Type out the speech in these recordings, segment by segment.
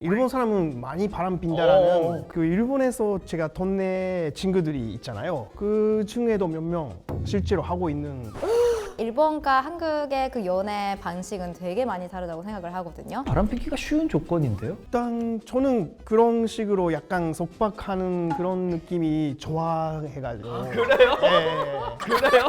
일본 사람은 많이 바람 핀다라는 그 일본에서 제가 동네 친구들이 있잖아요. 그 중에도 몇 명 실제로 하고 있는. 일본과 한국의 그 연애 방식은 되게 많이 다르다고 생각을 하거든요. 바람피기가 쉬운 조건인데요? 일단 저는 그런 식으로 약간 속박하는 그런 느낌이 좋아해가지고. 그래요? 네. 그래요?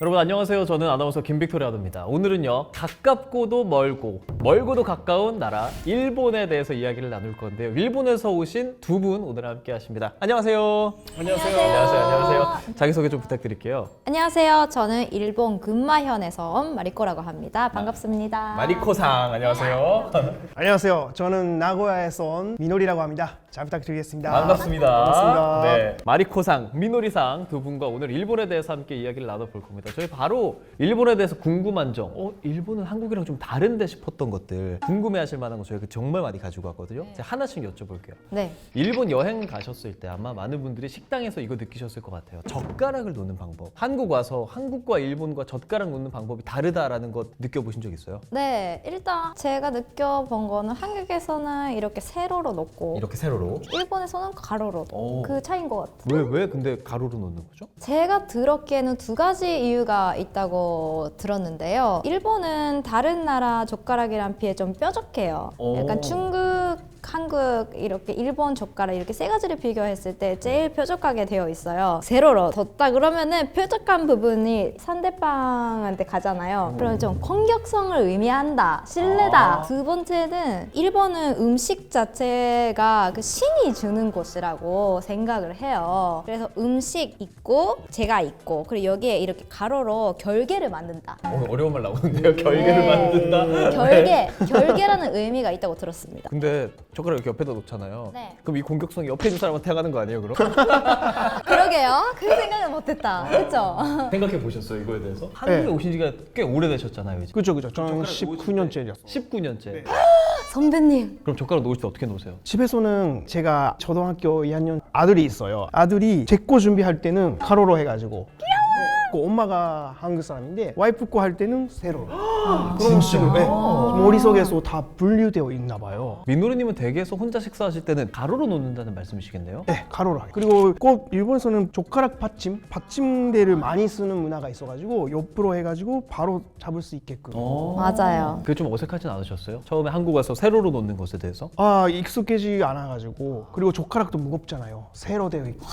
여러분 안녕하세요. 저는 아나운서 김빅토리아도입니다. 오늘은요 가깝고도 멀고도 가까운 나라 일본에 대해서 이야기를 나눌 건데요. 일본에서 오신 두 분 오늘 함께 하십니다. 안녕하세요. 안녕하세요. 자기소개 좀 부탁드릴게요. 안녕하세요. 저는 일본 근마현에서 온 마리코라고 합니다. 반갑습니다. 마리코상 안녕하세요. 안녕하세요. 저는 나고야에서 온 미노리라고 합니다. 잘 부탁드리겠습니다. 반갑습니다. 반갑습니다. 네, 마리코상, 미노리상 두 분과 오늘 일본에 대해서 함께 이야기를 나눠볼 겁니다. 저희 바로 일본에 대해서 궁금한 점, 일본은 한국이랑 좀 다른데 싶었던 것들 궁금해하실 만한 거 저희가 정말 많이 가지고 왔거든요. 제가 하나씩 여쭤볼게요. 네. 일본 여행 가셨을 때 아마 많은 분들이 식당에서 이거 느끼셨을 것 같아요. 젓가락을 놓는 방법. 한국 와서 한국과 일본과 젓가락 놓는 방법이 다르다라는 것 느껴보신 적 있어요? 네, 일단 제가 느껴본 거는 한국에서는 이렇게 세로로 놓고 이렇게 세로로. 일본에서는 가로로 오. 그 차이인 것 같아요. 왜 근데 가로로 놓는 거죠? 제가 들었기에는 두 가지 이유가 있다고 들었는데요. 일본은 다른 나라 젓가락이랑 비해 좀 뾰족해요. 오. 약간 중국, 한국 이렇게 일본 젓가락 이렇게 세 가지를 비교했을 때 제일 뾰족하게 되어 있어요. 세로로 뒀다 그러면은 뾰족한 부분이 상대방한테 가잖아요. 그럼 좀 공격성을 의미한다, 신뢰다. 두 번째는 일본은 음식 자체가 그 신이 주는 곳이라고 생각을 해요. 그래서 음식 있고 제가 있고 그리고 여기에 이렇게 가로로 결계를 만든다. 어려운 말 나오는데요. 결계를 만든다. 결계라는 의미가 있다고 들었습니다. 근데 젓가락 이렇게 옆에다 놓잖아요. 네. 그럼 이 공격성이 옆에 있는 사람한테 가는 거 아니에요, 그럼? 그러게요. 그 생각은 못했다. 그렇죠? 생각해 보셨어요, 이거에 대해서? 한국에 오신 지가 꽤 오래되셨잖아요, 이제. 그죠. 저는 19년째였어요. 19년째. 네. 선배님. 그럼 젓가락 놓을 때 어떻게 놓으세요? 집에서는 제가 초등학교 2학년 아들이 있어요. 아들이 제 거 준비할 때는 가로로 해가지고. 엄마가 한국 사람인데 와이프 거 할 때는 세로로. 그런 식으로. 네. 머릿속에서 다 분류되어 있나 봐요. 민노리님은 댁에서 혼자 식사하실 때는 가로로 놓는다는 말씀이시겠네요? 네, 가로로 하게. 그리고 꼭 일본에서는 젓가락 받침대를 많이 쓰는 문화가 있어가지고 옆으로 해가지고 바로 잡을 수 있게끔. 맞아요. 그게 좀 어색하진 않으셨어요? 처음에 한국 와서 세로로 놓는 것에 대해서? 익숙해지지 않아가지고. 그리고 젓가락도 무겁잖아요. 세로 되어 있고.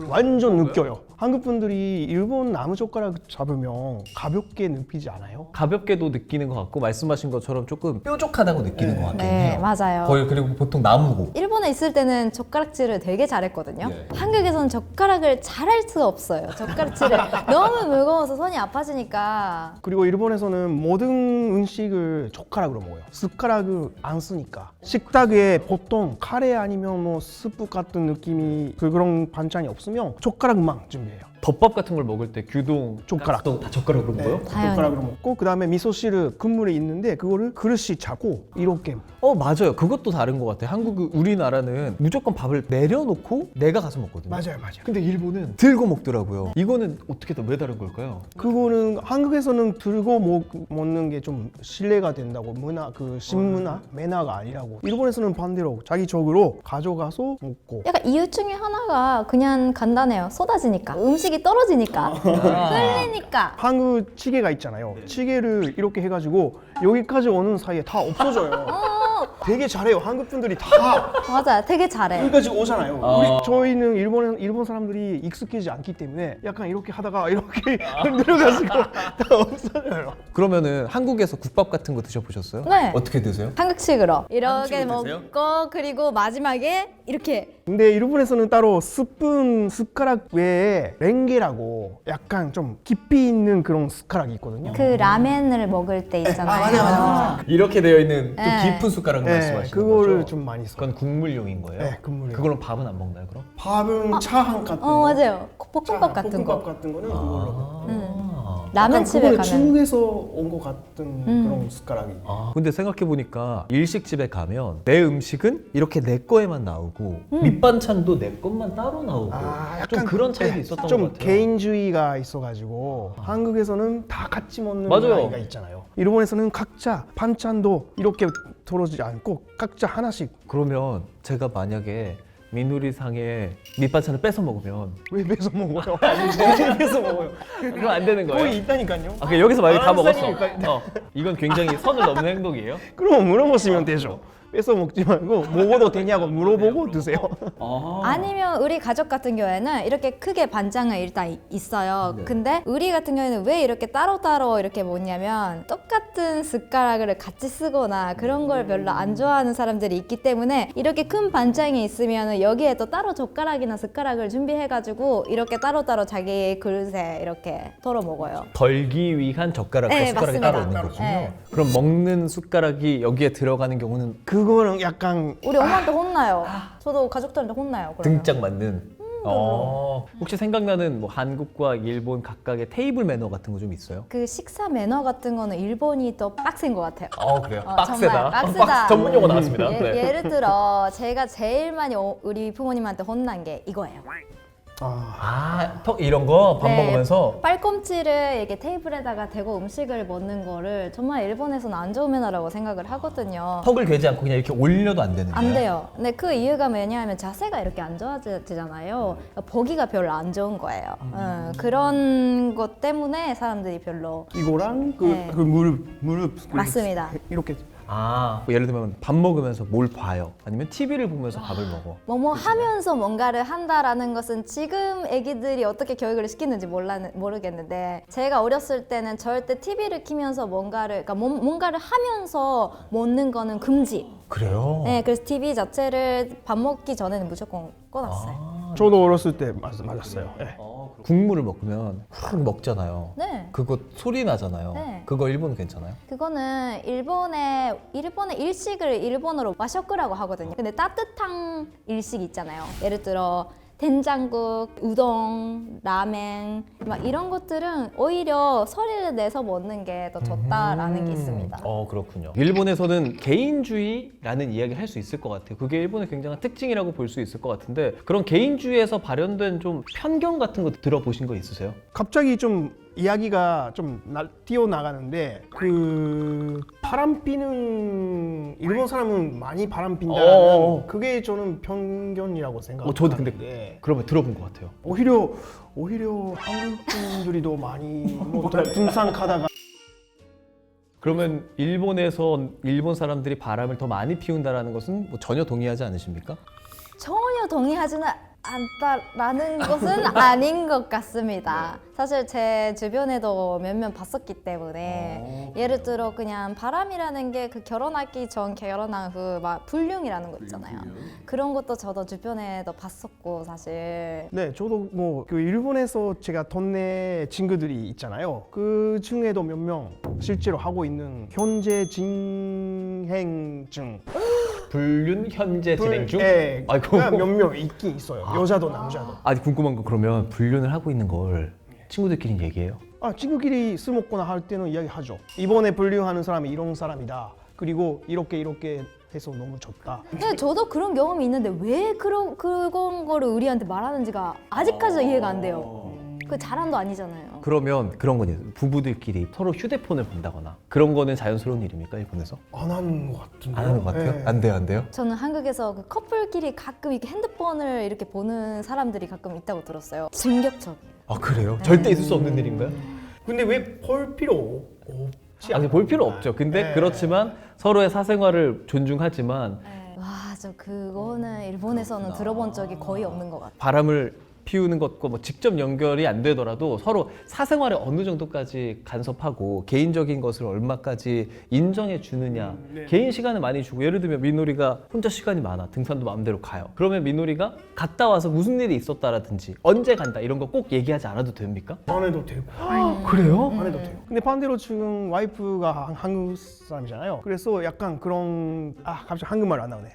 완전 느껴요. 한국 분들이 일본 나무 젓가락 잡으면 가볍게 느끼지 않아요? 가볍게도 느끼는 것 같고 말씀하신 것처럼 조금 뾰족하다고 느끼는 것 같긴 네, 해요. 맞아요. 거의 그리고 보통 나무고. 일본에 있을 때는 젓가락질을 되게 잘했거든요. 예. 한국에서는 젓가락을 잘할 수 없어요. 젓가락질을 너무 무거워서 손이 아파지니까. 그리고 일본에서는 모든 음식을 젓가락으로 먹어요. 숟가락을 안 쓰니까. 식탁에 보통 카레 아니면 뭐 스프 같은 느낌이 그런 반찬이 없으면 젓가락만 준비해요. 덮밥 같은 걸 먹을 때 규동, 젓가락. 가스동 다 젓가락으로 먹어요? 당연히. 젓가락으로 먹고 그 다음에 미소汁 국물이 있는데 그거를 그릇이 작고 이렇게. 맞아요. 그것도 다른 것 같아요. 우리나라는 무조건 밥을 내려놓고 내가 가서 먹거든요. 맞아요. 근데 일본은 들고 먹더라고요. 이거는 어떻게 왜 다른 걸까요? 그거는 한국에서는 들고 먹는 게 좀 신뢰가 된다고 신문화 매너가 아니라고. 일본에서는 반대로 자기적으로 가져가서 먹고. 약간 이유 중에 하나가 그냥 간단해요. 쏟아지니까. 음식이 떨어지니까. 흘리니까. 한국 찌개가 있잖아요. 찌개를 이렇게 해가지고 여기까지 오는 사이에 다 없어져요. 되게 잘해요. 한국 분들이 다 맞아요. 되게 잘해. 여기까지 오잖아요. 저희는 일본 사람들이 익숙하지 않기 때문에 약간 이렇게 하다가 이렇게 흔들어가지고 다 없어져요. 그러면은 한국에서 국밥 같은 거 드셔보셨어요? 네. 어떻게 드세요? 한국식으로 이렇게 한국식으로 드세요? 먹고 그리고 마지막에 이렇게 근데 일본에서는 따로 스푼, 숟가락 외에 렌게라고 약간 좀 깊이 있는 그런 숟가락이 있거든요. 그 라멘을 먹을 때 있잖아요. 이렇게 되어 있는 또 네. 깊은 숟가락을 네, 말씀하시는 그거를 거죠? 좀 많이 써요. 그건 국물용인 거예요? 네, 국물용. 그걸로 밥은 안 먹나요, 그럼? 밥은 차한 같은 거. 맞아요. 볶음밥 같은 볶음밥 거. 같은 거는 그걸로 먹고. 라면집에 그거는 가면 중국에서 온 것 같은 그런 숟가락이. 근데 생각해보니까 일식집에 가면 내 음식은 이렇게 내 거에만 나오고 밑반찬도 내 것만 따로 나오고 좀 그런 차이도 있었던 좀 것 같아요. 개인주의가 있어가지고 한국에서는 다 같이 먹는 맞아요. 문화가 있잖아요. 일본에서는 각자 반찬도 이렇게 떨어지지 않고 각자 하나씩. 그러면 제가 만약에 민우리상에 밑반찬을 뺏어 먹으면 왜 뺏어 먹어요? 왜 뺏어 먹어요? 그럼 안 되는 거예요? 거기 있다니까요. 그냥 여기서 만약에 다 먹었어. 알았으니까. 이건 굉장히 선을 넘는 행동이에요. 그럼 물어보시면 되죠. 뺏어 먹지 말고 먹어도 되냐고 물어보고 드세요. 아니면 우리 가족 같은 경우에는 이렇게 크게 반찬은 일단 있어요. 근데 우리 같은 경우에는 왜 이렇게 따로따로 이렇게 먹냐면 똑같은 숟가락을 같이 쓰거나 그런 걸 별로 안 좋아하는 사람들이 있기 때문에 이렇게 큰 반찬이 있으면 여기에 또 따로 젓가락이나 숟가락을 준비해가지고 이렇게 따로따로 자기 그릇에 이렇게 덜어 먹어요. 덜기 위한 젓가락과 네, 숟가락이 맞습니다. 따로 있는 거군요. 네. 그럼 먹는 숟가락이 여기에 들어가는 경우는 그거는 약간 우리 엄마한테 혼나요. 저도 가족들한테 혼나요. 그러면. 등짝 맞는. 혹시 생각나는 뭐 한국과 일본 각각의 테이블 매너 같은 거 좀 있어요? 그 식사 매너 같은 거는 일본이 더 빡센 것 같아요. 그래요? 정말 빡세다. 전문 용어 나왔습니다. 예, 네. 예를 들어 제가 제일 많이 우리 부모님한테 혼난 게 이거예요. 턱 이런 거 밥 네, 먹으면서 팔꿈치를 이렇게 테이블에다가 대고 음식을 먹는 거를 정말 일본에서는 안 좋은 매너라고 생각을 하거든요. 턱을 괴지 않고 그냥 이렇게 올려도 안 되는 안 돼요. 근데 그 이유가 뭐냐면 자세가 이렇게 안 좋아지잖아요. 보기가 별로 안 좋은 거예요. 그런 것 때문에 사람들이 별로 이거랑 네. 그 무릎 맞습니다. 이렇게. 뭐 예를 들면 밥 먹으면서 뭘 봐요? 아니면 TV를 보면서 밥을 먹어? 뭐뭐 하면서 뭔가를 한다라는 것은 지금 애기들이 어떻게 교육을 시키는지 모르겠는데 제가 어렸을 때는 절대 TV를 키면서 그러니까 뭔가를 하면서 먹는 거는 금지. 그래요? 네, 그래서 TV 자체를 밥 먹기 전에는 무조건 꺼놨어요. 저도 어렸을 때 맞았어요. 네. 국물을 먹으면 훅 먹잖아요. 네. 그거 소리 나잖아요. 네. 그거 일본 괜찮아요? 그거는 일본의 일식을 일본어로 와셔크라고 하거든요. 근데 따뜻한 일식 있잖아요. 예를 들어 된장국, 우동, 라멘 막 이런 것들은 오히려 소리를 내서 먹는 게 더 좋다라는 게 있습니다. 그렇군요. 일본에서는 개인주의라는 이야기를 할 수 있을 것 같아요. 그게 일본의 굉장한 특징이라고 볼 수 있을 것 같은데 그런 개인주의에서 발현된 좀 편견 같은 거 들어보신 거 있으세요? 갑자기 좀 이야기가 좀 튀어나가는데 그 바람 피는 일본 사람은 많이 바람 핀다는 그게 저는 편견이라고 생각하는데 저도 근데 그러면 들어본 것 같아요. 오히려 한국 분들이 더 많이 뭐 등산하다가 그러면 일본에서 일본 사람들이 바람을 더 많이 피운다는 것은 뭐 전혀 동의하지 않으십니까? 전혀 동의하지는 않다라는 것은 아닌 것 같습니다. 사실 제 주변에도 몇몇 봤었기 때문에 예를 들어 그냥 바람이라는 게 그 결혼하기 전 결혼한 후 막 불륜이라는 거 있잖아요. 그런 것도 저도 주변에도 봤었고 사실 네, 저도 뭐 그 일본에서 제가 동네 친구들이 있잖아요. 그 중에도 몇 명 실제로 하고 있는 현재 진행 중. 불륜 현재 진행 중? 네, 아이고. 몇 명 있긴 있어요. 여자도 남자도. 궁금한 거 그러면 불륜을 하고 있는 걸 친구들끼리 얘기해요? 친구끼리 술 먹거나 할 때는 이야기하죠. 이번에 불륜하는 사람이 이런 사람이다. 그리고 이렇게 해서 너무 좋다. 근데 저도 그런 경험이 있는데 왜 그런 거를 우리한테 말하는지가 아직까지도 이해가 안 돼요. 그 자랑도 아니잖아요. 그러면 그런 거냐 부부들끼리 서로 휴대폰을 본다거나 그런 거는 자연스러운 일입니까 일본에서? 안 하는 것 같은데. 안 하는 것 같아요? 네. 안 돼요? 저는 한국에서 그 커플끼리 가끔 이렇게 핸드폰을 이렇게 보는 사람들이 가끔 있다고 들었어요. 충격적이에요. 그래요? 절대 있을 수 없는 일인가요? 근데 왜 볼 필요 없지? 볼 필요 없죠. 근데 네. 그렇지만 서로의 사생활을 존중하지만 와, 저 그거는 일본에서는 들어본 적이 거의 없는 것 같아요. 바람을 피우는 것과 뭐 직접 연결이 안 되더라도 서로 사생활에 어느 정도까지 간섭하고 개인적인 것을 얼마까지 인정해 주느냐 개인 시간을 많이 주고 예를 들면 민우리가 혼자 시간이 많아 등산도 마음대로 가요 그러면 민우리가 갔다 와서 무슨 일이 있었다라든지 언제 간다 이런 거 꼭 얘기하지 않아도 됩니까? 안 해도 되고. 그래요? 안 해도 돼요. 근데 반대로 지금 와이프가 한국 사람이잖아요. 그래서 약간 그런 갑자기 한국말 안 나오네.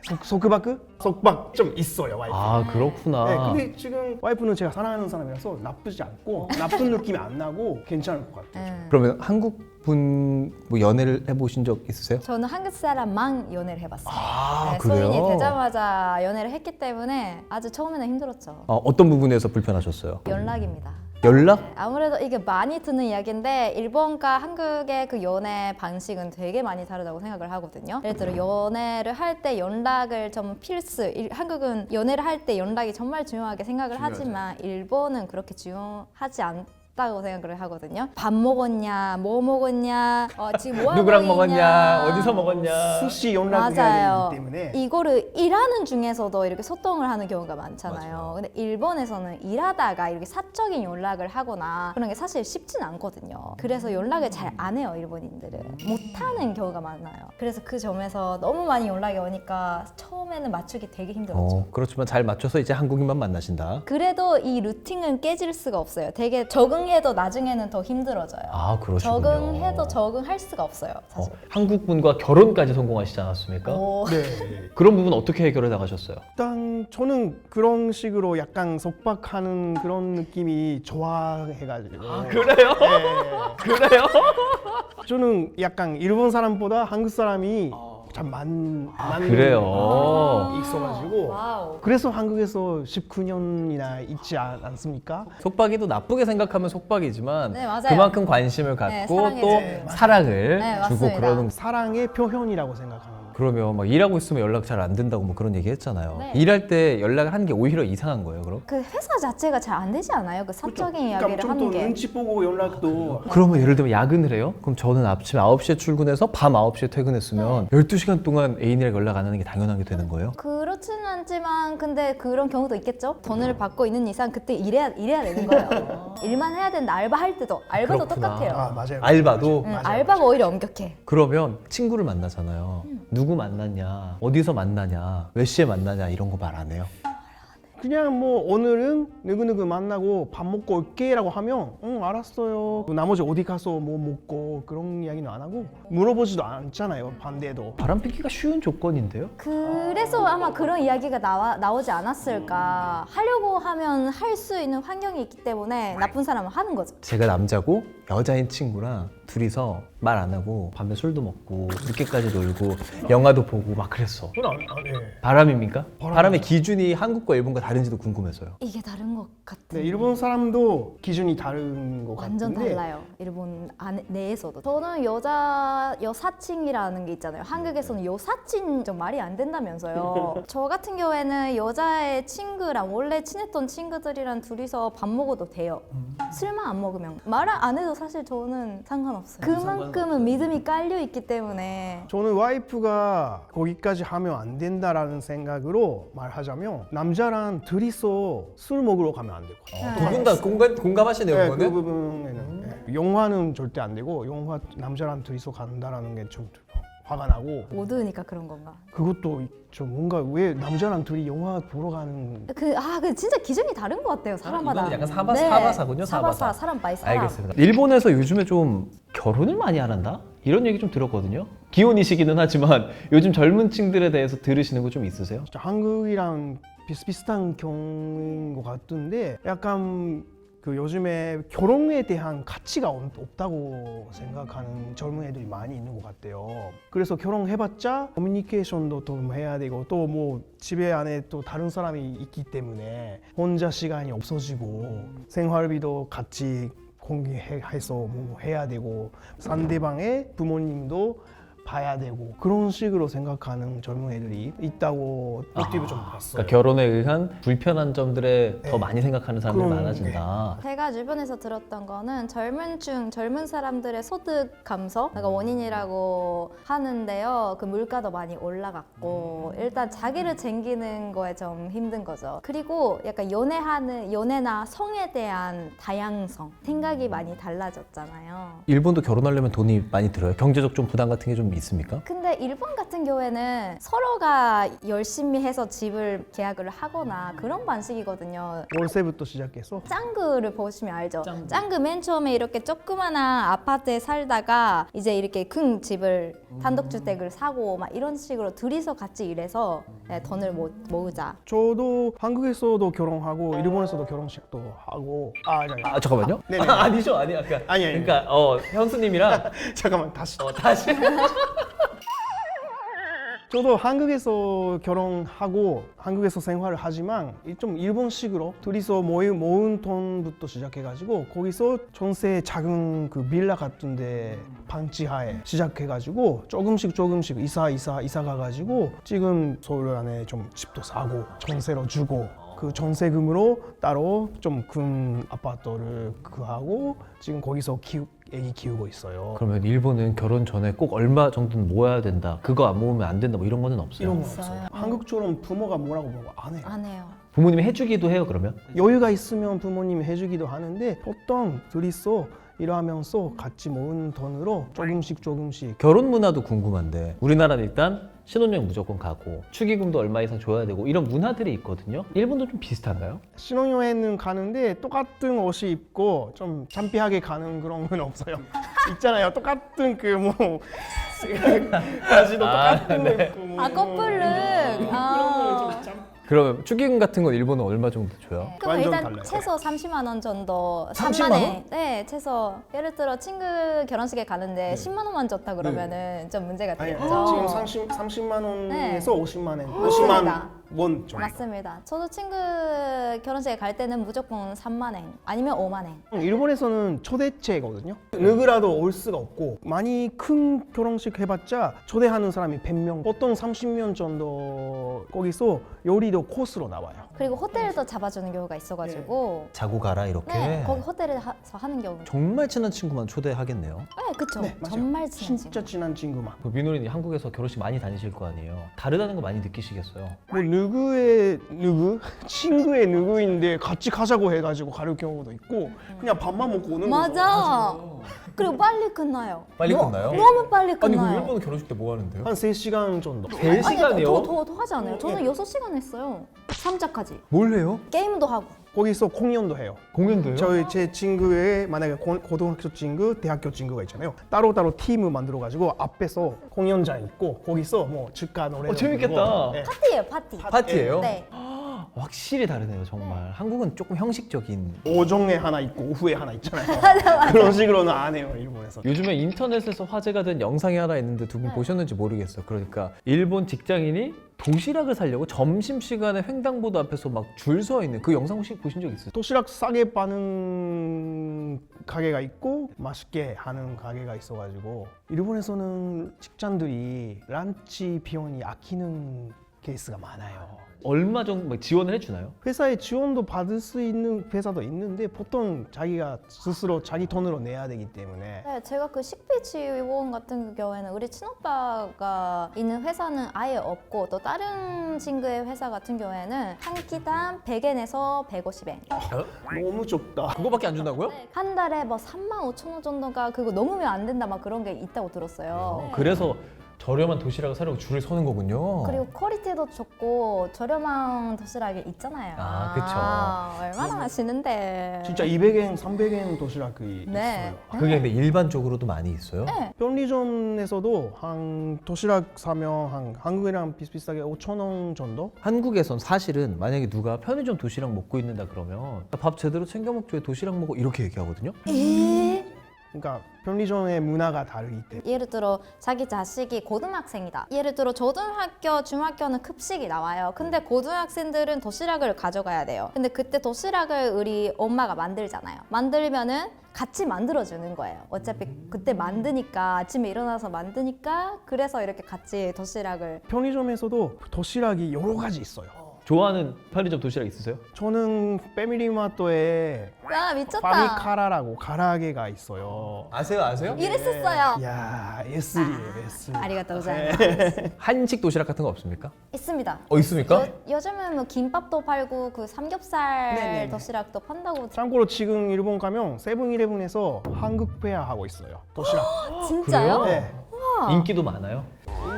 속박 좀 있어요 와이프. 그렇구나. 네, 근데 지금 와이프 와이프는 제가 사랑하는 사람이라서 나쁘지 않고 나쁜 느낌이 안 나고 괜찮을 것 같아요. 네. 그러면 한국 분 뭐 연애를 해보신 적 있으세요? 저는 한국 사람만 연애를 해봤어요. 아, 네, 그래요? 소인이 되자마자 연애를 했기 때문에 아주 처음에는 힘들었죠. 어떤 부분에서 불편하셨어요? 연락입니다. 연락? 네, 아무래도 이게 많이 듣는 이야기인데 일본과 한국의 그 연애 방식은 되게 많이 다르다고 생각을 하거든요. 예를 들어 연애를 할 때 연락을 좀 필수. 한국은 연애를 할 때 연락이 정말 중요하게 생각을 하지만 일본은 그렇게 중요하지 않다고 생각을 하거든요. 밥 먹었냐, 뭐 먹었냐, 지금 뭐 하고 누구랑 있냐. 먹었냐, 어디서 먹었냐. 수시 연락을 해야 맞아요. 되기 때문에 이거를 일하는 중에서도 이렇게 소통을 하는 경우가 많잖아요. 근데 일본에서는 일하다가 이렇게 사적인 연락을 하거나 그런 게 사실 쉽진 않거든요. 그래서 연락을 잘 안 해요, 일본인들은. 못하는 경우가 많아요. 그래서 그 점에서 너무 많이 연락이 오니까 처음에는 맞추기 되게 힘들었죠. 그렇지만 잘 맞춰서 이제 한국인만 만나신다. 그래도 이 루틴은 깨질 수가 없어요. 되게 적응해도 나중에는 더 힘들어져요. 아, 그러시군요. 적응해도 적응할 수가 없어요, 사실. 한국 분과 결혼까지 성공하시지 않았습니까? 네. 그런 부분 어떻게 해결해 나가셨어요? 일단 저는 그런 식으로 약간 속박하는 그런 느낌이 좋아해가지고 그래요? 네. 그래요? 저는 약간 일본 사람보다 한국 사람이 참 많은 그래요? 있어가지고 와우. 그래서 한국에서 19년이나 있지 않습니까? 속박이도 나쁘게 생각하면 속박이지만 네, 맞아요. 그만큼 관심을 네, 갖고 사랑해줘요. 또 네, 사랑을 네, 주고 맞습니다. 그러는. 사랑의 표현이라고 생각합니다. 그러면 막 일하고 있으면 연락 잘 안 된다고 뭐 그런 얘기 했잖아요. 네. 일할 때 연락을 하는 게 오히려 이상한 거예요, 그럼? 그 회사 자체가 잘 안 되지 않아요? 그 사적인 그러니까 이야기를 좀 하는 더 게. 눈치 보고 연락도 그러면 예를 들면 야근을 해요? 그럼 저는 아침 9시에 출근해서 밤 9시에 퇴근했으면 12시간 동안 애인이랑 연락 안 하는 게 당연하게 되는 거예요? 그렇지는 않지만 근데 그런 경우도 있겠죠? 돈을 받고 있는 이상 그때 일해야 되는 거예요. 일만 해야 되는데 알바할 때도 알바도 그렇구나. 똑같아요. 아 맞아요. 알바도? 응, 알바가 오히려 엄격해. 그러면 친구를 만나잖아요. 누구 만났냐, 어디서 만나냐, 몇 시에 만나냐 이런 거 말 안 해요? 그냥 뭐 오늘은 누구누구 만나고 밥 먹고 올게라고 하면 응 알았어요. 나머지 어디 가서 뭐 먹고 그런 이야기는 안 하고 물어보지도 않잖아요. 반대도. 바람 피기가 쉬운 조건인데요? 그래서 아마 그런 이야기가 나오지 않았을까. 하려고 하면 할 수 있는 환경이 있기 때문에 나쁜 사람은 하는 거죠. 제가 남자고 여자인 친구랑 둘이서 말 안 하고 밤에 술도 먹고 늦게까지 놀고 영화도 보고 막 그랬어. 바람입니까? 바람의 기준이 한국과 일본과 다른지도 궁금해서요. 이게 다른 것 같은. 네, 일본 사람도 기준이 다른 것 완전 같은데 달라요. 일본 내에서도. 저는 여사친이라는 게 있잖아요. 한국에서는 여사친 좀 말이 안 된다면서요. 저 같은 경우에는 여자의 친구랑 원래 친했던 친구들이랑 둘이서 밥 먹어도 돼요. 술만 안 먹으면. 말 안 해도 사실 저는 상관없어요. 그만큼은 믿음이 깔려 있기 때문에. 저는 와이프가 거기까지 하면 안 된다라는 생각으로 말하자면 남자랑 둘이서 술 먹으러 가면 안 되고 두 분 다 공감하시네요, 네, 그 그거는? 부분에는 네. 영화는 절대 안 되고 영화 남자랑 둘이서 간다라는 게 좀 화가 나고 모두니까 그런 건가? 그것도 좀 뭔가 왜 남자랑 둘이 영화 보러 가는 그 진짜 기준이 다른 것 같아요. 사람마다. 이거는 약간 사바사군요, 사바사. 사람 바이 사람. 알겠습니다. 일본에서 요즘에 좀 결혼을 많이 안 한다? 이런 얘기 좀 들었거든요. 기혼이시기는 하지만 요즘 젊은 층들에 대해서 들으시는 거 좀 있으세요? 진짜 한국이랑 비슷비슷한 경우인 것 같은데 약간 그 요즘에 결혼에 대한 가치가 없다고 생각하는 젊은 애들이 많이 있는 것 같아요. 그래서 결혼해봤자 커뮤니케이션도 좀 해야 되고 또 뭐 집에 안에 또 다른 사람이 있기 때문에 혼자 시간이 없어지고 생활비도 같이 공개해서 뭐 해야 되고 상대방의 부모님도 봐야 되고 그런 식으로 생각하는 젊은 애들이 있다고 유튜브 좀 봤어요. 그러니까 결혼에 의한 불편한 점들에 더 네. 많이 생각하는 사람들이 그런 많아진다. 제가 주변에서 들었던 거는 젊은 사람들의 소득 감소가 원인이라고 하는데요. 그 물가도 많이 올라갔고 일단 자기를 챙기는 거에 좀 힘든 거죠. 그리고 약간 연애나 성에 대한 다양성 생각이 많이 달라졌잖아요. 일본도 결혼하려면 돈이 많이 들어요. 경제적 좀 부담 같은 게 좀 좀 있습니까? 근데 일본 같은 경우에는 서로가 열심히 해서 집을 계약을 하거나 그런 방식이거든요. 월세부터 시작해서 짱구를 보시면 알죠? 짱구 맨 처음에 이렇게 조그마한 아파트에 살다가 이제 이렇게 큰 집을 단독주택을 사고 막 이런 식으로 둘이서 같이 일해서 네, 돈을 모으자. 저도 한국에서도 결혼하고 일본에서도 결혼식도 하고 아 잠깐만요. 네네. 아니죠, 아니 아까. 아니, 아니. 그러니까 현수님이랑 잠깐만 다시 다시. 저도 한국에서 결혼하고 한국에서 생활을 하지만 좀 일본식으로 둘이서 모은 돈부터 시작해가지고 거기서 전세 작은 그 빌라 같은데 방치하에 시작해가지고 조금씩 이사 가가지고 지금 서울 안에 좀 집도 사고 전세로 주고 그 전세금으로 따로 좀 큰 아파트를 구하고 지금 거기서 애기 키우고 있어요. 그러면 일본은 결혼 전에 꼭 얼마 정도는 모아야 된다. 그거 안 모으면 안 된다. 뭐 이런 거는 없어요. 이런 거 없어요. 한국처럼 부모가 뭐라고 안 해요. 안 해요. 부모님이 해주기도 해요. 그러면? 여유가 있으면 부모님이 해주기도 하는데 보통 둘이서 일하면서 같이 모은 돈으로 조금씩 결혼 문화도 궁금한데 우리나라는 일단 신혼여행 무조건 가고 축의금도 얼마 이상 줘야 되고 이런 문화들이 있거든요. 일본도 좀 비슷한가요? 신혼여행은 가는데 똑같은 옷이 입고 좀 창피하게 가는 그런 건 없어요. 있잖아요. 똑같은 그 바지도 똑같은 거 입고 뭐 커플룩. 그러면 축의금 같은 건 일본은 얼마 정도 줘요? 그럼 완전 일단 달라요. 최소 30만 원 정도. 30만 3만 원? 원? 네, 최소. 예를 들어 친구 결혼식에 가는데 10만 원만 줬다 그러면은 좀 문제가 아니, 되겠죠. 지금 30만 원에서 네. 50만 원, 맞습니다. 50만 원 정도. 맞습니다. 저도 친구 결혼식에 갈 때는 무조건 3만 원 아니면 5만 원. 일본에서는 초대제거든요. 누구라도 올 수가 없고 많이 큰 결혼식 해봤자 초대하는 사람이 100명, 보통 30명 정도 거기서 요리도 코스로 나와요. 그리고 호텔도 잡아주는 경우가 있어가지고 자고 가라 이렇게. 네, 거기 호텔에서 하는 경우. 정말 친한 친구만 초대하겠네요. 네, 그쵸. 네, 맞아요. 정말 친한 친구. 진짜 친한 친구만. 그 민호는 한국에서 결혼식 많이 다니실 거 아니에요. 다르다는 거 많이 느끼시겠어요. 뭐 누구의 누구? 친구의 누구인데 같이 가자고 해가지고 가를 경우도 있고 그냥 밥만 먹고 오는 거죠. 맞아. 그리고 빨리 끝나요. 빨리 끝나요? 너무 빨리 아니 그럼 끝나요. 일본은 결혼식 때 뭐 하는데요? 한 3시간 정도. 3시간이요? 더 하지 않아요? 저는 6시간 했어요. 3자까지. 뭘 해요? 게임도 하고. 거기서 공연도 해요. 공연도요? 제 친구의 만약에 고등학교 친구, 대학교 친구가 있잖아요. 따로따로 팀을 만들어가지고 앞에서 공연장 있고 거기서 뭐 즉가 노래. 재밌겠다. 네. 파티예요, 파티. 파티예요? 네. 확실히 다르네요 정말. 한국은 조금 형식적인. 오전에 하나 있고 오후에 하나 있잖아요. 그런 식으로는 안 해요 일본에서. 요즘에 인터넷에서 화제가 된 영상이 하나 있는데 두 분 보셨는지 모르겠어요. 그러니까 일본 직장인이 도시락을 사려고 점심시간에 횡단보도 앞에서 막 줄 서 있는 그 영상 혹시 보신 적 있어요? 도시락 싸게 파는 가게가 있고 맛있게 하는 가게가 있어가지고 일본에서는 직장들이 란치 비용이 아끼는 케이스가 많아요. 얼마 정도 막 지원을 해주나요? 회사에 지원도 받을 수 있는 회사도 있는데 보통 자기가 스스로 자기 돈으로 내야 되기 때문에 네, 제가 그 식비 지원 같은 경우에는 우리 친오빠가 있는 회사는 아예 없고 또 다른 친구의 회사 같은 경우에는 한 끼당 100엔에서 150엔. 너무 적다. 그거밖에 안 준다고요? 한 달에 뭐 3만 5천 원 정도가 그거 넘으면 안 된다 막 그런 게 있다고 들었어요. 그래서 저렴한 도시락을 사려고 줄을 서는 거군요. 그리고 퀄리티도 좋고 저렴한 도시락이 있잖아요. 아, 그쵸. 얼마나 맛있는데. 진짜 200엔, 300엔 도시락이 네. 있어요. 그게 근데 일반적으로도 많이 있어요? 네. 편의점에서도 한 도시락 사면 한 한국이랑 비슷비슷하게 5천 원 정도? 한국에선 사실은 만약에 누가 편의점 도시락 먹고 있는다 그러면 밥 제대로 챙겨 먹죠. 왜 도시락 먹어? 이렇게 얘기하거든요. 그러니까 편의점의 문화가 다르기 때문에. 예를 들어 자기 자식이 고등학생이다. 예를 들어 초등학교, 중학교는 급식이 나와요. 근데 고등학생들은 도시락을 가져가야 돼요. 근데 그때 도시락을 우리 엄마가 만들잖아요. 만들면은 같이 만들어주는 거예요. 어차피 그때 만드니까 아침에 일어나서 만드니까 그래서 이렇게 같이 도시락을. 편의점에서도 도시락이 여러 가지 있어요. 좋아하는 편의점 도시락 있으세요? 저는 패밀리마트에 와 미쳤다. 파미카라라고 가라게가 있어요. 아세요? 이랬었어요. 야, S3예요, S3. 아리가또 고자이마스. 한식 도시락 같은 거 없습니까? 있습니다. 있습니까? 요즘은 뭐 김밥도 팔고 그 삼겹살 네네네. 도시락도 판다고. 참고로 지금 일본 가면 세븐일레븐에서 한국 페어 하고 있어요. 도시락. 진짜요? 네. 인기도 많아요?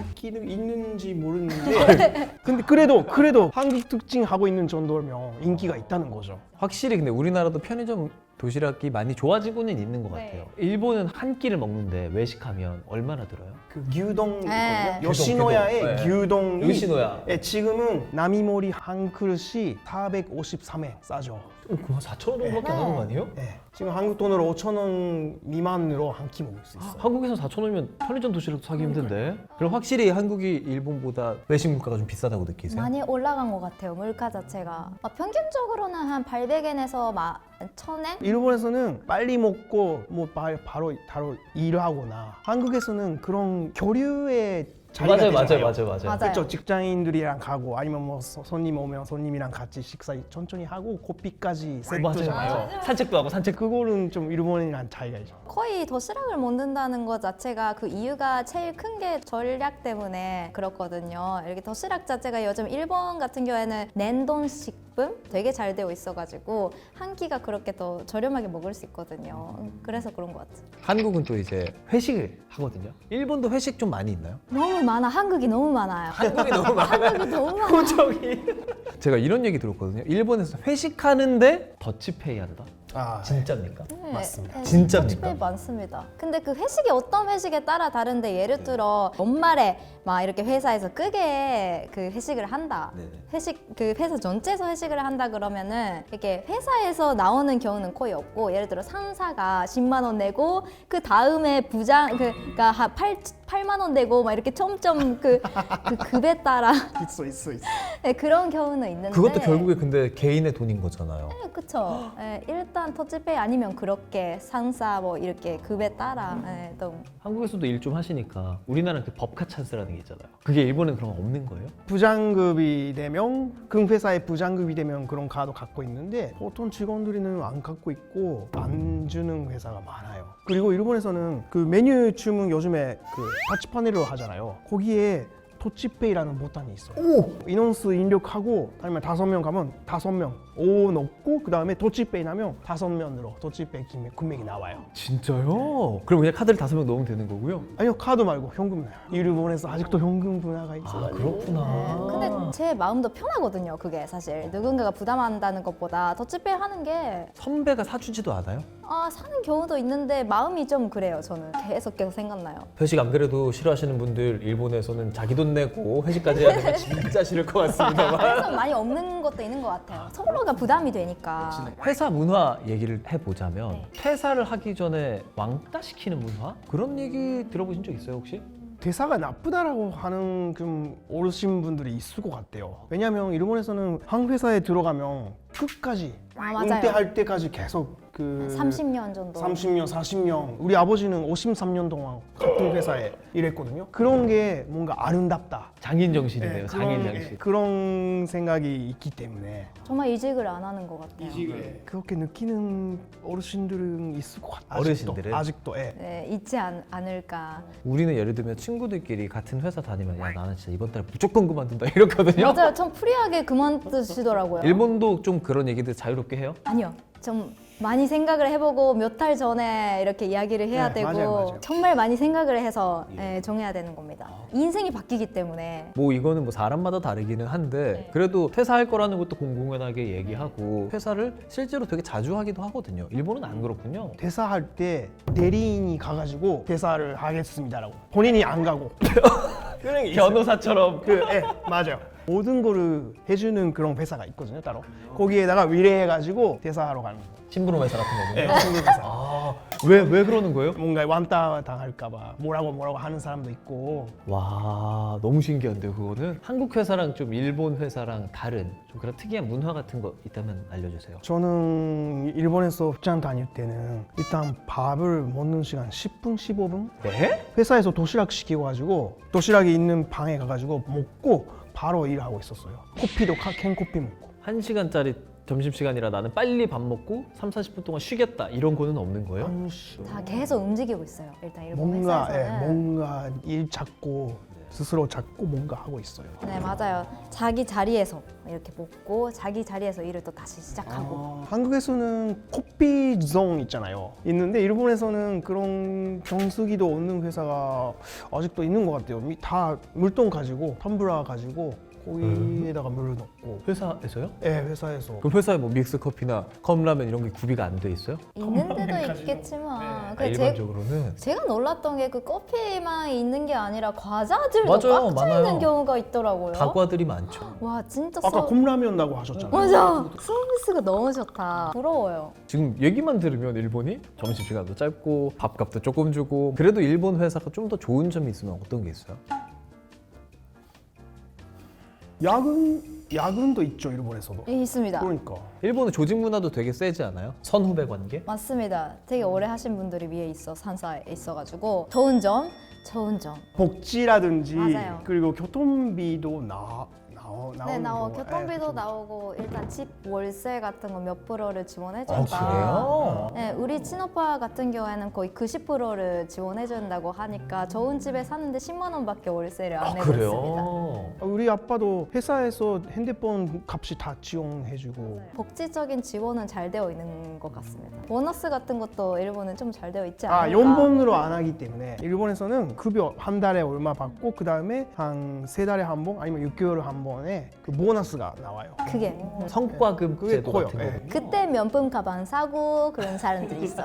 인기는 있는지 모르는데 근데 그래도 한국 특징하고 있는 정도면 인기가 있다는 거죠. 확실히 근데 우리나라도 편의점 도시락이 많이 좋아지고는 있는 것 네. 같아요. 일본은 한 끼를 먹는데 외식하면 얼마나 들어요? 그 gyudon 네. 있거든요. 요시노야의 규동. 네. gyudon이 요시노야. 예, 지금은 남이모리 한 그릇이 453엔 싸죠. 그거 4,000원 정도밖에 안 하는 거 아니에요? 예, 지금 한국 돈으로 5,000원 미만으로 한 끼 먹을 수 있어요. 한국에서 4,000원이면 편의점 도시락도 사기 힘든데. 그럼 확실히 한국이 일본보다 외식 물가가 좀 비싸다고 느끼세요? 많이 올라간 것 같아요. 물가 자체가 평균적으로는 한 800엔에서 막 1,000엔? 일본에서는 빨리 먹고 뭐 바로 일하거나 한국에서는 그런 교류의 자리가 되잖아요. 맞아요. 그렇죠. 직장인들이랑 가고 아니면 뭐 손님 오면 손님이랑 같이 식사 천천히 하고 커피까지 세트잖아요. 산책도 하고 산책. 그거는 좀 일본이랑 차이가 있죠. 거의 도시락을 먹는다는 것 자체가 그 이유가 제일 큰 게 전략 때문에 그렇거든요. 이렇게 도시락 자체가 요즘 일본 같은 경우에는 냉동식품 되게 잘 되어 있어가지고 한 끼가 그렇게 더 저렴하게 먹을 수 있거든요. 그래서 그런 것 같아요. 한국은 또 이제 회식을 하거든요. 일본도 회식 좀 많이 있나요? 너무 많아. 한국이 너무 많아요. 한국이 너무 많아요. 한국이 너무 많아. 표정이. 제가 이런 얘기 들었거든요. 일본에서 회식하는데 더치페이 한다. 아, 진짜입니까? 네, 맞습니다. 진짜입니까? 더치페이 많습니다. 근데 그 회식이 어떤 회식에 따라 다른데 예를 들어 연말에 막 이렇게 회사에서 크게 그 회식을 한다. 네네. 회식 그 회사 전체에서 회식을 한다 그러면은 이렇게 회사에서 나오는 경우는 거의 없고 예를 들어 상사가 10만 원 내고 그 다음에 부장 그가 한 8만 원 내고 막 이렇게 점점 그 급에 따라 있어. 네, 그런 경우는 있는데 그것도 결국에 근데 개인의 돈인 거잖아요. 네, 그쵸. 네, 일단 터치페이 아니면 그렇게 상사 뭐 이렇게 급에 따라 네, 또 한국에서도 일 좀 하시니까 우리나라는 그 법카 찬스라는 게 있잖아요. 그게 일본은 그런 거 없는 거예요? 부장급이 되면 그 회사의 부장급이 되면 그런 카드 갖고 있는데 보통 직원들은 안 갖고 있고 안 주는 회사가 많아요. 그리고 일본에서는 그 메뉴 주문 요즘에 그 타치판으로 하잖아요. 거기에 터치페이라는 보탄이 있어요. 인원수 입력하고 아니면 5명 가면 5명 5 넣고 그 다음에 터치페이 나면 5명으로 터치페이 금액이 나와요. 진짜요? 그럼 그냥 카드를 5명 넣으면 되는 거고요? 아니요, 카드 말고 현금 나요. 일본에서 아직도 현금 문화가 있어요. 아 그렇구나. 근데 제 마음도 편하거든요. 그게 사실 누군가가 부담한다는 것보다 터치페이 하는 게 선배가 사주지도 않아요? 사는 경우도 있는데 마음이 좀 그래요. 저는 계속 생각나요. 회식 안 그래도 싫어하시는 분들 일본에서는 자기 돈 내고 회식까지 해야 되면 진짜 싫을 것 같습니다만. 그래서 많이 없는 것도 있는 것 같아요. 서로가 부담이 되니까. 회사 문화 얘기를 해보자면 네. 퇴사를 하기 전에 왕따 시키는 문화? 그런 얘기 들어보신 적 있어요 혹시? 대사가 나쁘다라고 하는 좀 어르신 분들이 있을 것 같아요. 왜냐하면 일본에서는 한 회사에 들어가면 끝까지 맞아요. 은퇴할 때까지 계속 그 30년 정도. 30년, 40년. 우리 아버지는 53년 동안 같은 회사에 일했거든요. 그런 게 뭔가 아름답다. 장인 정신이네요. 예, 장인 그런, 정신. 예, 그런 생각이 있기 때문에 정말 이직을 안 하는 것 같아요. 그렇게 느끼는 어르신들은 있을 것 같아요. 어르신들은? 아직도 예. 네, 있지 않을까. 우리는 예를 들면 친구들끼리 같은 회사 다니면 야 나는 진짜 이번 달에 무조건 그만둔다 이렇거든요. 맞아요. 좀 프리하게 그만두시더라고요. 일본도 좀 그런 얘기들 자유롭게 해요? 아니요. 좀 많이 생각을 해보고 몇 달 전에 이렇게 이야기를 해야 네, 되고 맞아요. 정말 많이 생각을 해서 정해야 되는 겁니다. 인생이 바뀌기 때문에 뭐 이거는 뭐 사람마다 다르기는 한데 그래도 퇴사할 거라는 것도 공공연하게 얘기하고 회사를 실제로 되게 자주 하기도 하거든요. 일본은 안 그렇군요. 대사할 때 대리인이 가가지고 대사를 하겠습니다라고 본인이 안 가고 그런 게 있어요. 변호사처럼 예, 맞아요. 모든 거를 해주는 그런 회사가 있거든요, 따로. 거기에다가 의뢰해가지고 대사하러 가는 거. 심부름 회사 같은 거군요. 예, 친구 회사. 아, 왜 그러는 거예요? 뭔가 완따 당할까봐 뭐라고 하는 사람도 있고. 와, 너무 신기한데요, 그거는? 한국 회사랑 좀 일본 회사랑 다른 좀 그런 특이한 문화 같은 거 있다면 알려주세요. 저는 일본에서 직장 다닐 때는 일단 밥을 먹는 시간 10분, 15분? 네? 회사에서 도시락 시켜가지고 도시락이 있는 방에 가가지고 먹고 바로 일하고 있었어요. 커피도 캔커피 먹고. 1시간짜리 점심시간이라 나는 빨리 밥 먹고 30, 40분 동안 쉬겠다 이런 거는 없는 거예요? 다 계속 움직이고 있어요. 일단 일본 뭔가 회사에서는. 뭔가 일 찾고 스스로 찾고 뭔가 하고 있어요. 네, 맞아요. 자기 자리에서 이렇게 먹고 자기 자리에서 일을 또 다시 시작하고. 한국에서는 커피존 있잖아요. 있는데 일본에서는 그런 정수기도 없는 회사가 아직도 있는 것 같아요. 다 물통 가지고 텀블러 가지고 거기에다가 물을 넣고. 회사에서요? 네, 회사에서. 그럼 회사에 뭐 믹스 커피나 컵라면 이런 게 구비가 안 돼 있어요? 있는 데도 있겠지만 아, 그 일반적으로는 제가 놀랐던 게 그 커피만 있는 게 아니라 과자들도 맞아요, 꽉 차 많아요. 있는 경우가 있더라고요. 다과들이 많죠. 와 진짜 아까 컵라면다고 하셨잖아요. 맞아. 서비스가 너무 좋다. 부러워요. 지금 얘기만 들으면 일본이 점심시간도 짧고 밥값도 조금 주고 그래도 일본 회사가 좀 더 좋은 점이 있으면 어떤 게 있어요? 야근도 있죠, 일본에서도. 있습니다. 그러니까. 일본은 조직 문화도 되게 세지 않아요? 선후배 관계? 맞습니다. 되게 오래 하신 분들이 위에 있어 산사에 있어가지고 좋은 점. 복지라든지 맞아요. 그리고 교통비도 네, 나오는 교통비도 네, 나오고 일단 집 월세 같은 거 몇 프로를 아 지원해준다. 그래요? 네, 우리 친오빠 같은 경우에는 거의 90%를 지원해준다고 하니까 좋은 집에 사는데 10만 원밖에 월세를 안 아 내고 있습니다. 그래요? 우리 아빠도 회사에서 핸드폰 값이 다 지원해주고. 복지적인 지원은 잘 되어 있는 것 같습니다. 보너스 같은 것도 일본은 좀 잘 되어 있지 아, 않을까? 연봉으로 안 하기 때문에 일본에서는 급여 한 달에 얼마 받고 그 다음에 한 3달에 한 번 아니면 6개월에 한 번에 그 보너스가 나와요. 그게 성과급 그게 제도 커요. 같은 거. 네. 그때 명품 가방 사고 그런 사람들이 있어.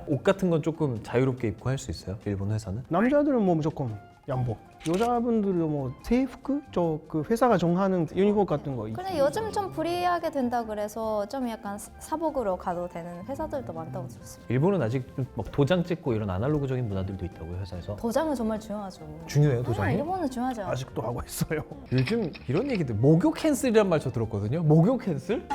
옷 같은 건 조금 자유롭게 입고 할 수 있어요? 일본 회사는? 남자들은 뭐 무조건 양복. 여자분들은 뭐制服? 저 그 회사가 정하는 유니폼 같은 거 있죠. 근데 요즘 좀 불리하게 된다 그래서 좀 약간 사복으로 가도 되는 회사들도 많다고 들었습니다. 일본은 아직 좀 막 도장 찍고 이런 아날로그적인 문화들도 있다고요 회사에서? 도장은 정말 중요하죠. 중요해요 아, 도장이? 일본은 중요하죠. 아직도 하고 있어요. 요즘 이런 얘기들 목욕 캔슬이란 말 저 들었거든요. 목욕 캔슬?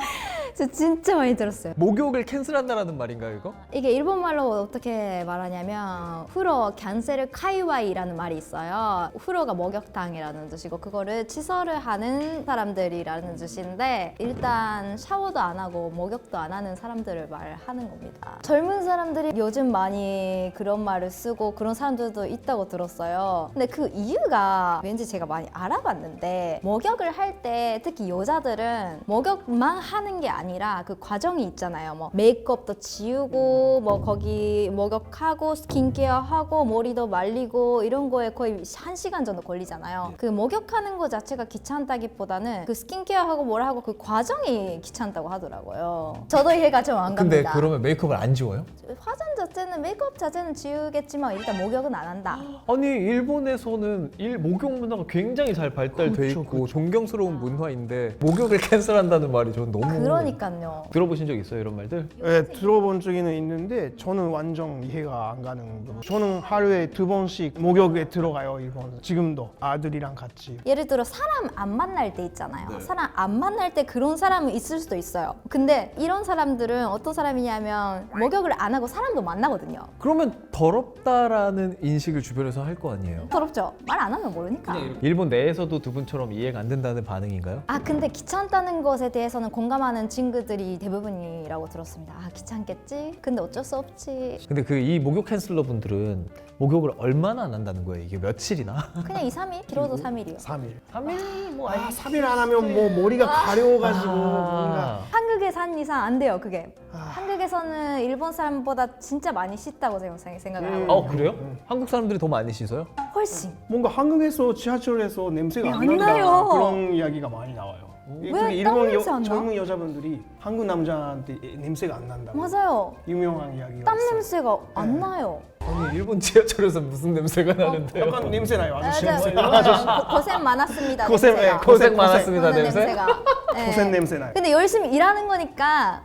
저 진짜 많이 들었어요. 목욕을 캔슬한다라는 말인가요 이거? 이게 일본말로 어떻게 말하냐면 후로 캔셀 카이와이라는 말이 있어요. 후로가 목욕탕이라는 뜻이고 그거를 치설을 하는 사람들이라는 뜻인데 일단 샤워도 안 하고 목욕도 안 하는 사람들을 말하는 겁니다. 젊은 사람들이 요즘 많이 그런 말을 쓰고 그런 사람들도 있다고 들었어요. 근데 그 이유가 왠지 제가 많이 알아봤는데 목욕을 할 때 특히 여자들은 목욕만 하는 게 아니라 그 과정이 있잖아요. 뭐 메이크업도 지우고 뭐 거기 목욕하고 스킨케어하고 머리도 말리고 이런 거에 거의 1시간 정도 걸리잖아요. 그 목욕하는 거 자체가 귀찮다기보다는 그 스킨케어하고 뭐라 하고 그 과정이 귀찮다고 하더라고요. 저도 이해가 좀 안 근데 갑니다. 그러면 메이크업을 안 지워요? 화장 자체는 메이크업 자체는 지우겠지만 일단 목욕은 안 한다. 아니 일본에서는 목욕 문화가 굉장히 잘 발달돼 그렇죠, 있고 존경스러운 문화인데 목욕을 캔슬한다는 말이 저는 너무 그러니까요. 들어보신 적 있어요 이런 말들? 네, 들어본 적은 있는데 저는 완전 이해가 안 가는 거. 저는 하루에 2번씩 목욕에 들어가요, 일본. 지금도 아들이랑 같이. 예를 들어 사람 안 만날 때 있잖아요. 사람 안 만날 때 그런 사람은 있을 수도 있어요. 근데 이런 사람들은 어떤 사람이냐면 목욕을 안 하고 사람도 만나거든요. 그러면 더럽다라는 인식을 주변에서 할 거 아니에요? 더럽죠? 말 안 하면 모르니까. 일본 내에서도 두 분처럼 이해가 안 된다는 반응인가요? 아 근데 귀찮다는 것에 대해서는 공감하는 친구들이 대부분이라고 들었습니다. 아 귀찮겠지? 근데 어쩔 수 없지. 근데 그 이 목욕 캔슬러 분들은 목욕을 얼마나 안 한다는 거예요? 이게 며칠이나? 그냥 2, 3일? 길어도 3일이요. 3일. 3일? 뭐 3일 안 하면 뭐 머리가 가려워가지고 뭔가. 한국에 산 이상 안 돼요 그게. 한국에서는 일본 사람보다 진짜 많이 씻다고 제가 생각을 하고 그래요? 한국 사람들이 더 많이 씻어요? 훨씬. 뭔가 한국에서 지하철에서 냄새가 안 안 난다 나요. 그런 이야기가 많이 나와요. 왜 땀 냄새 안 나? 젊은 여자분들이 한국 남자한테 냄새가 안 난다고. 맞아요. 유명한 이야기가 땀 있어요. 냄새가 안 나요. 아니 일본 지하철에서 무슨 냄새가 나는데요? 약간 냄새 나요, 아저씨 맞아요. 냄새. 고생 많았습니다. 고생, 냄새가. 예, 고생 많았습니다 그런 냄새? 냄새가. 네. 고생 냄새 나요. 근데 열심히 일하는 거니까.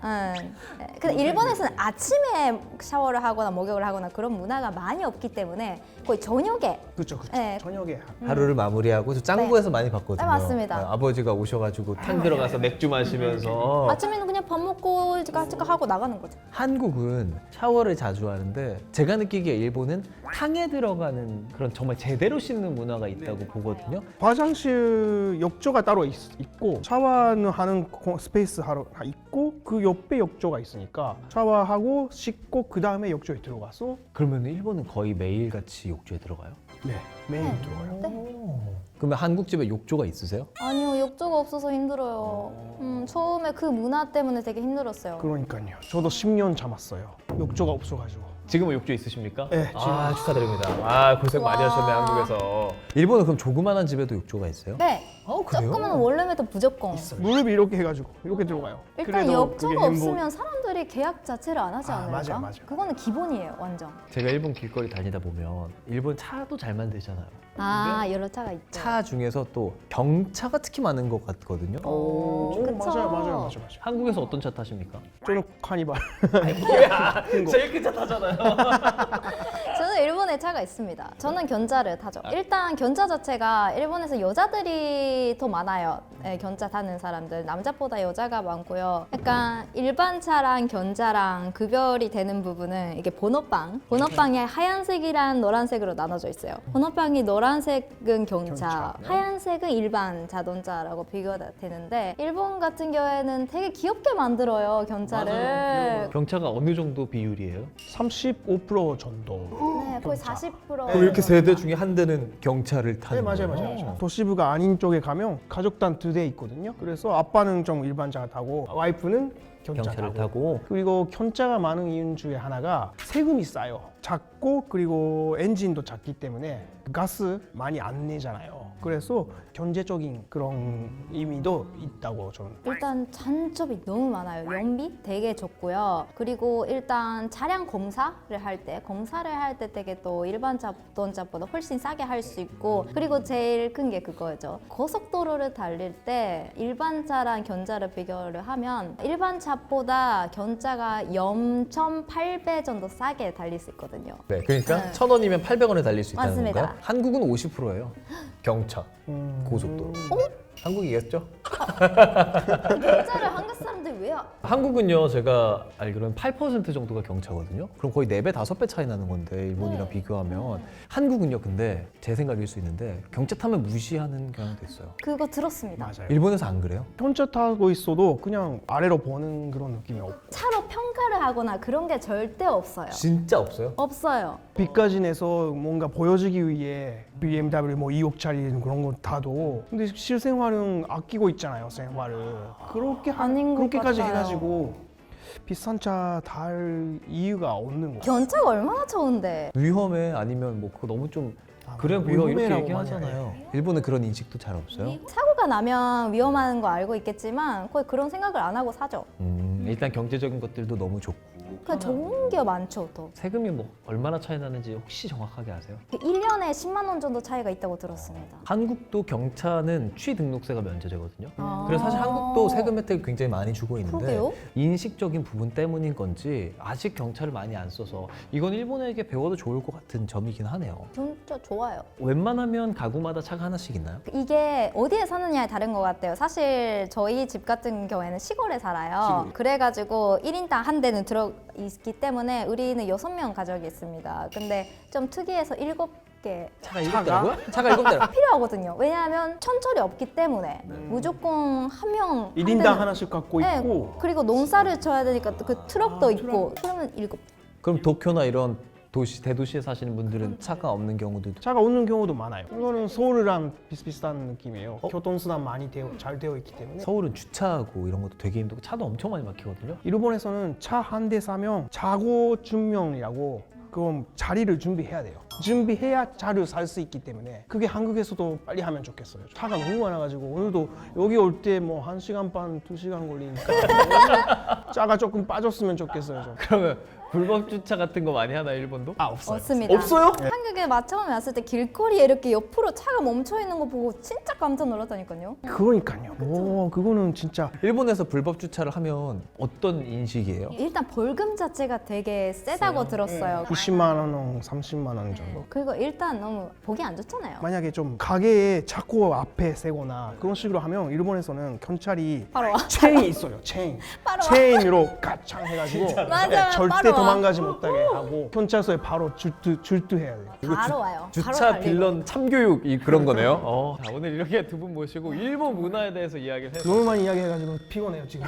근데 일본에서는 아침에 샤워를 하거나 목욕을 하거나 그런 문화가 많이 없기 때문에 거의 저녁에. 그렇죠, 그렇죠. 네. 저녁에. 하루를 마무리하고 저 짱구에서 많이 봤거든요. 네, 맞습니다. 아버지가 오셔가지고 탕 들어가서 맥주 마시면서 아침에는 그냥 밥 먹고 하고 나가는 거죠. 한국은 샤워를 자주 하는데 제가 느끼기에 일본은 탕에 들어가는 그런 정말 제대로 씻는 문화가 있다고 보거든요. 화장실 욕조가 따로 있고 샤워는 하는 스페이스 있고 그 옆에 욕조가 있으니까 샤워하고 씻고 그 다음에 욕조에 들어가서 그러면 일본은 거의 매일 같이 욕조에 들어가요? 네, 매일 들어와요. 그러면 한국 집에 욕조가 있으세요? 아니요, 욕조가 없어서 힘들어요. 처음에 그 문화 때문에 되게 힘들었어요. 그러니까요. 저도 10년 참았어요. 욕조가 없어가지고. 지금은 욕조 있으십니까? 네, 아, 축하드립니다. 아, 고생 많이 와. 하셨네, 한국에서. 일본은 그럼 조그만한 집에도 욕조가 있어요? 네, 그래요? 조금은 원래부터 무조건. 무릎이 이렇게 해가지고 이렇게 들어가요. 일단 그래도 욕조가 그게 행복- 없으면 사람들이 계약 자체를 안 하지 아, 않을까? 맞아요, 맞아요. 그거는 기본이에요, 완전. 제가 일본 길거리 다니다 보면 일본 차도 잘 만들잖아요. 아, 여러 차가 있죠. 차 중에서 또 경차가 특히 많은 것 같거든요. 오, 그쵸. 맞아요. 한국에서 어떤 차 타십니까? 저는 카니발. 제일 큰 차 타잖아요. 저는 일본에 차가 있습니다. 저는 견자를 타죠. 일단 견자 자체가 일본에서 여자들이 더 많아요. 네, 견자 타는 사람들. 남자보다 여자가 많고요. 약간 일반 차랑 견자랑 구별이 되는 부분은 이게 번호빵이 하얀색이랑 노란색으로 나눠져 있어요. 번호빵이 노란색은 경차, 하얀색은 일반 자동차라고 비교가 되는데 일본 같은 경우에는 되게 귀엽게 만들어요, 견자를. 경차가 어느 정도 비율이에요? 35% 정도. 네, 거의 경차. 40%. 그럼 이렇게 세 대 중에 한 대는 경차를 네, 타는 맞아요. 거예요? 도시부가 아닌 쪽에 가면 가족단 2대 있거든요. 그래서 아빠는 좀 일반차 타고 와이프는 견차 경차를 타고. 타고. 그리고 견차가 많은 이유 중에 하나가 세금이 싸요. 작고 그리고 엔진도 작기 때문에 가스 많이 안 내잖아요. 그래서 경제적인 그런 의미도 있다고 저는. 일단 장점이 너무 많아요. 연비 되게 적고요. 그리고 일단 차량 검사를 할 때 되게 또 일반 자동차보다 훨씬 싸게 할 수 있고, 그리고 제일 큰 게 그거죠. 고속도로를 달릴 때 일반 차랑 견자를 비교를 하면 일반 차보다 견자가 0.8배 정도 싸게 달릴 수 있거든요. 네, 그러니까 네. 1,000원이면 800원에 달릴 수 있다는 맞습니다. 건가요? 한국은 50%예요. 경차, 고속도로. 한국이겠죠? 견자를 한국 사람들 왜 한국은요, 제가 알기로는 8% 정도가 경차거든요. 그럼 거의 4배, 5배 차이 나는 건데 일본이랑 네. 비교하면 한국은요, 근데 제 생각일 수 있는데 경차 타면 무시하는 경향도 있어요. 그거 들었습니다. 맞아요. 일본에서 안 그래요? 견차 타고 있어도 그냥 아래로 보는 그런 느낌이 없고 차로 평가를 하거나 그런 게 절대 없어요. 진짜 없어요? 없어요. 빚까지 내서 뭔가 보여주기 위해 BMW 뭐 2억짜리 그런 거 타도 근데 실생활은 아끼고 있잖아요, 생활을. 아닌 것 그렇게까지 같아요. 해가지고 비싼 차 탈 이유가 없는 거. 견자가 얼마나 좋은데. 위험해 아니면 뭐 그거 너무 좀 그래 뭐 보여 이렇게 위험해라고 얘기하잖아요. 일본은 그런 인식도 잘 없어요? 사고가 나면 위험한 거 알고 있겠지만 거의 그런 생각을 안 하고 사죠. 일단 경제적인 것들도 너무 좋고. 그냥 좋은 게 많죠, 또. 세금이 뭐 얼마나 차이 나는지 혹시 정확하게 아세요? 1년에 10만 원 정도 차이가 있다고 들었습니다. 한국도 경차는 취등록세가 면제되거든요. 그래서 사실 한국도 세금 혜택을 굉장히 많이 주고 있는데 그러게요. 인식적인 부분 때문인 건지 아직 경차를 많이 안 써서 이건 일본에게 배워도 좋을 것 같은 점이긴 하네요. 진짜 좋아요. 웬만하면 가구마다 차가 하나씩 있나요? 이게 어디에 사느냐에 다른 것 같아요. 사실 저희 집 같은 경우에는 시골에 살아요. 그래가지고 1인당 한 대는 들어 있기 때문에 우리는 6명 가족이 있습니다. 근데 좀 특이해서 7개 차가 7대라고요? 차가 7대라. 필요하거든요. 왜냐하면 천철이 없기 때문에 무조건 한 명 1인당 하나씩 갖고 네, 있고 그리고 농사를 쳐야 되니까 또 그 트럭도 있고 그러면 7. 그럼 도쿄나 이런 도시 대도시에 사시는 분들은 차가 없는 경우도 차가 없는 경우도 많아요. 이거는 서울이랑 비슷비슷한 느낌이에요. 교통수단 많이 잘 되어 있기 때문에. 서울은 주차하고 이런 것도 되게 힘들고 차도 엄청 많이 막히거든요. 일본에서는 차 한 대 사면 자고 증명이라고 그럼 자리를 준비해야 돼요. 준비해야 차를 살 수 있기 때문에 그게 한국에서도 빨리 하면 좋겠어요. 차가 너무 많아가지고 오늘도 여기 올 때 뭐 1시간 반, 2시간 걸리니까 차가 조금 빠졌으면 좋겠어요. 좀. 그러면 불법 주차 같은 거 많이 하나 일본도? 없어요. 없습니다. 없어요? 한국에 처음에 왔을 때 길거리에 이렇게 옆으로 차가 멈춰 있는 거 보고 진짜 깜짝 놀랐다니까요. 그러니까요. 오, 그거는 진짜 일본에서 불법 주차를 하면 어떤 인식이에요? 일단 벌금 자체가 되게 세다고 들었어요. 20만 원, 30만 원 정도. 그리고 일단 너무 보기 안 좋잖아요. 만약에 좀 가게에 자꾸 앞에 세거나 그런 식으로 하면 일본에서는 경찰이 바로 와. 체인이 있어요. 체인. 바로 와. 체인으로 가창 해가지고 맞아요. 절대 바로 와. 도망가지 못하게 하고 경찰서에 바로 줄투해야 돼요. 바로 와요. 바로 주차 달리고. 빌런 참교육 그런 거네요. 자, 오늘 이렇게 두 분 모시고 일본 문화에 대해서 이야기를 해서 너무 많이 이야기해가지고 피곤해요 지금.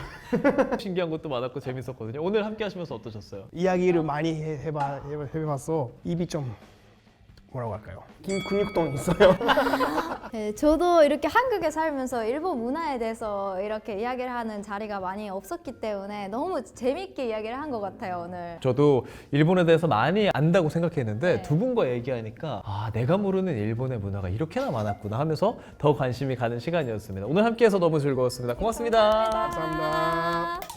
신기한 것도 많았고 재밌었거든요. 오늘 함께 하시면서 어떠셨어요? 이야기를 많이 해봐서 입이 좀 뭐라고 할까요? 근육통 있어요. 네, 저도 이렇게 한국에 살면서 일본 문화에 대해서 이렇게 이야기를 하는 자리가 많이 없었기 때문에 너무 재밌게 이야기를 한 것 같아요, 오늘. 저도 일본에 대해서 많이 안다고 생각했는데 네. 두 분과 얘기하니까 아 내가 모르는 일본의 문화가 이렇게나 많았구나 하면서 더 관심이 가는 시간이었습니다. 오늘 함께해서 너무 즐거웠습니다. 고맙습니다. 감사합니다.